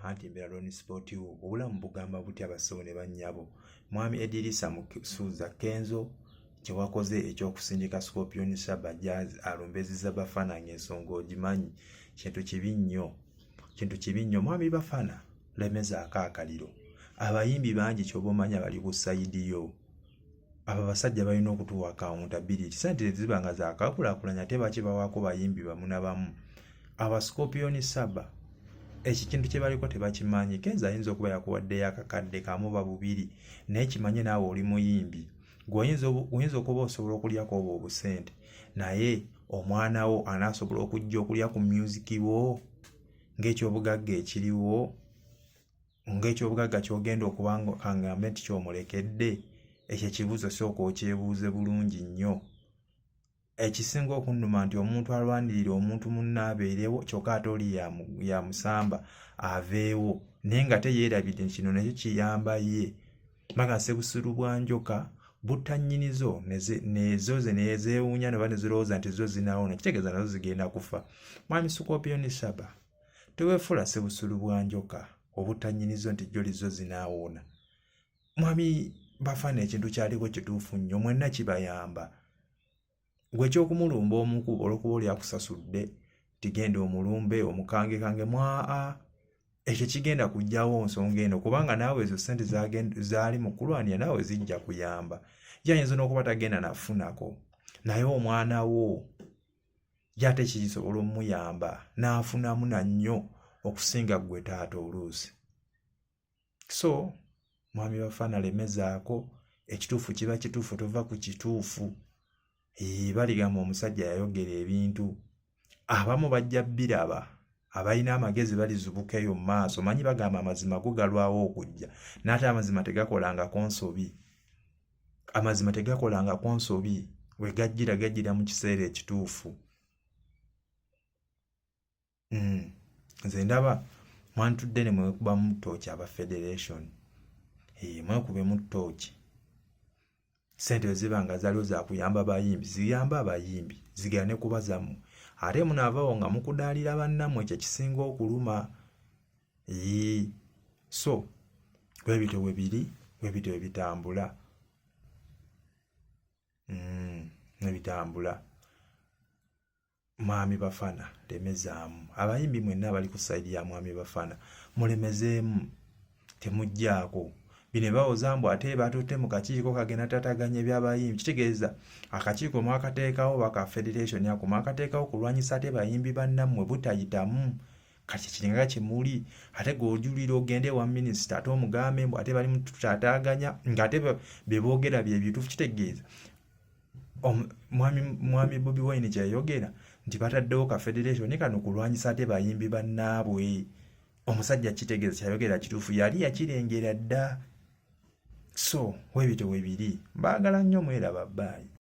anti mbera Ron Sport wo obulamu bugamba buti abasawo ne bannyabo mwami Edirisa Musuuza Kenzo kyewakoze ekyokusindika Scorpion Saba Jazz alumbezeza Bafana ng'ensonga ogimanyi kintu kibi nnyo mwami Bafana lemeza akaakaliro abayimbi bangi ky'obomanya bali ku sayidi yo aba basajja balina okutuwa accountability sente zibanga zaakakulaakulanya ate bakibawaako bayimbi bamu na bamu aba Scorpion Saba ekintu kye baliko tebakimanyi Kenzo ayinza okuba yakuwaddeyo akakadde kamu ba bubiri naye kimanye naawe oli muyimbi gweoyinza okuba osobola okulyako obwo obusente naye omwana wo anaasobola okujja okulya ku music wo ng'ekyobugagga ekiriwo ng'ekyobugagga ky'ogenda okubanga kangambe nti kyomulekedde ekyo ekibuuzo sooka okyebuuze bulungi nnyo ekisinga okunnuma nti omuntu alwanirira omuntu munne abeerewo kyokka ate oli yamusamba aveewo naye nga teyeerabidde kino nakyo kiyamba ye mbaga Ssebusulu bwa Njoka butta nnyinizo nezo ze nezeewuunya ne zirowooza nti zo zinaawona kitegeeza nazo zigenda kufa mwami Scorpion Saba teweefula Ssebusulu bwa Njoka obutta nnyinizo nti jjo lizo zinaawona mwami Bafana ekintu kyaliko kituufu nnyo mwenna kibayamba gwe ekyokumulumba omuku olwokuba oli akusasudde tigenda omulumbe omukangekange mwaa ekyo kigenda kujjawo nsonga eno kubanga naawe ezo ssente zaali mu kulwanira naawe zijja kuyamba yayinza n'okuba tagenda nafunako naye omwana wo yate kisobola omuyamba n'afunamu na nnyo okusinga gwe taata oluusi so mwami Bafana lemezaako ekituufu kiba kituufu tova ku kituufu baligamba omusajja yayogera ebintu abamu bajja biraba abalina amagezi balizubukeyo mu maaso manyi bagamba amazima gugalwawo okujja n'ate amazima tegakolanga nsobi we gajjira mu kiseera ekituufu nze ndaba mwantudde ne mwekuba mu ttooki aba Federation mwekube mu ttooki sente zibanga zaliwo za kuyamba bayimbi ziyamba abayimbi zigane kuba zammwe ate munaavawo nga mukudaalira bannammwe ekyo kisinga okuluma so webito webitambula nebitambula mwami Bafana lemezaamu abayimbi mwenna abali ku sayidi ya mwami Bafana mulemezeemu temugjaako bine bawoza mbu ate batutte mu kakiiko kagenda tataganya ebyabayimbi kitegeeza akakiiko mwakateekawo baka Federation yako mwakateekawo kulwanyisa ate bayimbi bannammwe butayitamu kati kiringa kimuli ate g'ojulira ogende wa minisita ate omugambe mbu ate bali mu tutataganya ng'ate beboogera bye bituufu kitegeeza mwami Bobi Wine kyayogera nti bataddewo ka Federation kano kulwanyisa ate bayimbi bannaabwe omusajja kitegeeza kyayogera kituufu yali yakirengera dda so webito webiri baagala nnyo mweraba bbayi